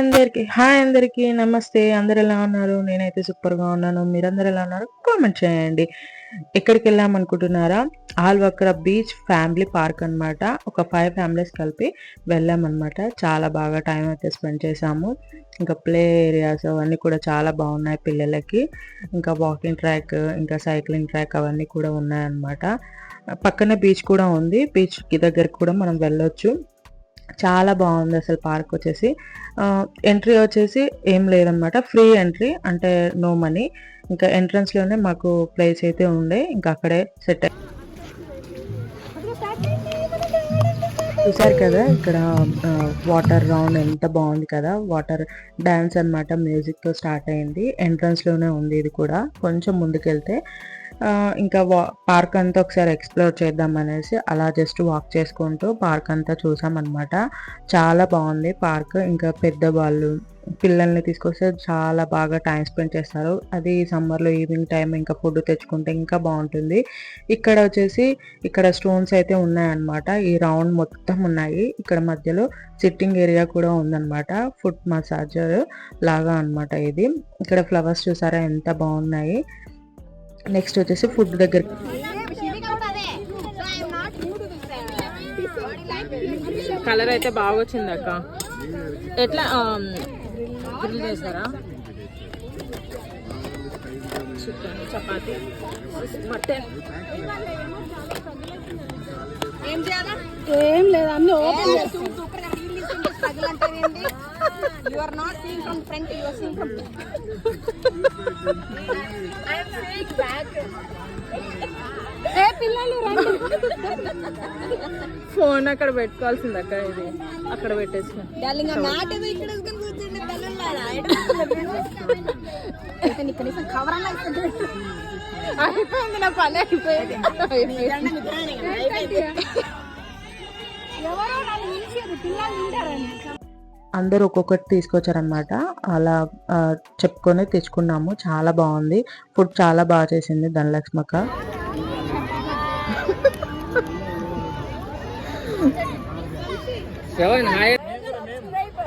Hi అందరికి నమస్తే. అందరు ఎలా ఉన్నారు? నేనైతే సూపర్ గా ఉన్నాను. మీరందరు ఎలా ఉన్నారు? కామెంట్ చేయండి. ఎక్కడికి వెళ్ళాం అనుకుంటున్నారా? ఆల్వక్రా బీచ్ ఫ్యామిలీ పార్క్ అన్నమాట. ఒక 5 ఫ్యామిలీస్ కలిపి వెళ్ళామన్నమాట. చాలా బాగా టైం అయితే స్పెండ్ చేసాము. ఇంకా ప్లే ఏరియాస్ అవన్నీ కూడా చాలా బాగున్నాయి పిల్లలకి. ఇంకా వాకింగ్ ట్రాక్, ఇంకా సైక్లింగ్ ట్రాక్ అవన్నీ కూడా ఉన్నాయన్నమాట. పక్కనే బీచ్ కూడా ఉంది. బీచ్ కి దగ్గరకు కూడా మనం వెళ్ళొచ్చు. చాలా బాగుంది అసలు పార్క్ వచ్చేసి. ఎంట్రీ వచ్చేసి ఏం లేదనమాట, ఫ్రీ ఎంట్రీ, అంటే నో మనీ. ఇంకా ఎంట్రన్స్ లోనే మాకు ప్లేస్ అయితే ఉండే, ఇంకా అక్కడే సెట్ అయ్యి చూసారు కదా ఇక్కడ వాటర్ రౌండ్ ఎంత బాగుంది కదా. వాటర్ డాన్స్ అనమాట, మ్యూజిక్ తో స్టార్ట్ అయింది. ఎంట్రన్స్ లోనే ఉంది ఇది కూడా. కొంచెం ముందుకెళ్తే ఇంకా పార్క్ అంతా ఒకసారి ఎక్స్ప్లోర్ చేద్దాం అనేసి అలా జస్ట్ వాక్ చేసుకుంటూ పార్క్ అంతా చూసామన్నమాట. చాలా బాగుంది పార్క్. ఇంకా పెద్దవాళ్ళు పిల్లల్ని తీసుకొస్తే చాలా బాగా టైం స్పెండ్ చేస్తారు. అది సమ్మర్లో ఈవినింగ్ టైం ఇంకా ఫుడ్ తెచ్చుకుంటే ఇంకా బాగుంటుంది. ఇక్కడ వచ్చేసి ఇక్కడ స్టోన్స్ అయితే ఉన్నాయన్నమాట. ఈ రౌండ్ మొత్తం ఉన్నాయి. ఇక్కడ మధ్యలో సిట్టింగ్ ఏరియా కూడా ఉందన్నమాట. ఫుట్ మసాజర్ లాగా అనమాట ఇది. ఇక్కడ ఫ్లవర్స్ చూసారా ఎంత బాగున్నాయి. నెక్స్ట్ వచ్చేసి ఫుడ్ దగ్గర కలర్ అయితే బాగా వచ్చింది అక్క. ఎట్లా గ్రిల్ చేస్తారా? Chicken, chapati, mutton. ఏం లేదు, అన్ని ఓపెన్ ఫోన్ అక్కడ పెట్టుకోవాల్సింది అక్క. ఇది అక్కడ పెట్టేసిన అయిపోయింది, నా పని అయిపోయింది. అందరూ ఒక్కొక్కటి తీసుకొచ్చారనమాట. అలా చెప్పుకొని తెచ్చుకున్నాము. చాలా బాగుంది ఫుడ్, చాలా బాగా చేసింది ధనలక్ష్మక్క.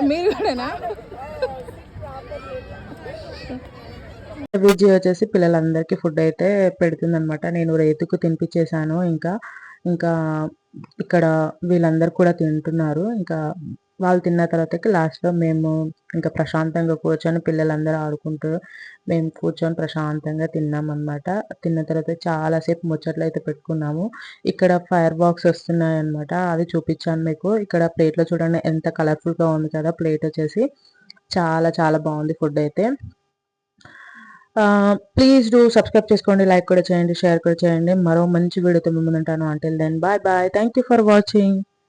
మీరు కూడానా? విజయ్ వచ్చేసి పిల్లలందరికీ ఫుడ్ అయితే పెడుతుంది అనమాట. నేను రైతుకు తినిపించేశాను. ఇంకా ఇంకా ఇక్కడ వీళ్ళందరూ కూడా తింటున్నారు. ఇంకా వాళ్ళు తిన్న తర్వాతకి లాస్ట్లో మేము ఇంకా ప్రశాంతంగా కూర్చొని పిల్లలందరూ ఆడుకుంటూ మేము కూర్చొని ప్రశాంతంగా తిన్నాం అనమాట. తిన్న తర్వాత చాలాసేపు ముచ్చట్లు అయితే పెట్టుకున్నాము. ఇక్కడ ఫైర్ బాక్స్ వస్తున్నాయి అనమాట, అది చూపించాను మీకు. ఇక్కడ ప్లేట్లో చూడండి ఎంత కలర్ఫుల్గా ఉంది కదా. ప్లేట్ వచ్చేసి చాలా చాలా బాగుంది ఫుడ్ అయితే. ప్లీజ్ డూ సబ్స్క్రైబ్ చేసుకోండి, లైక్ కూడా చేయండి, షేర్ కూడా చేయండి. మరో మంచి వీడియోతో మిమ్మల్ని ఉంటాను. Until then bye bye. Thank you for watching.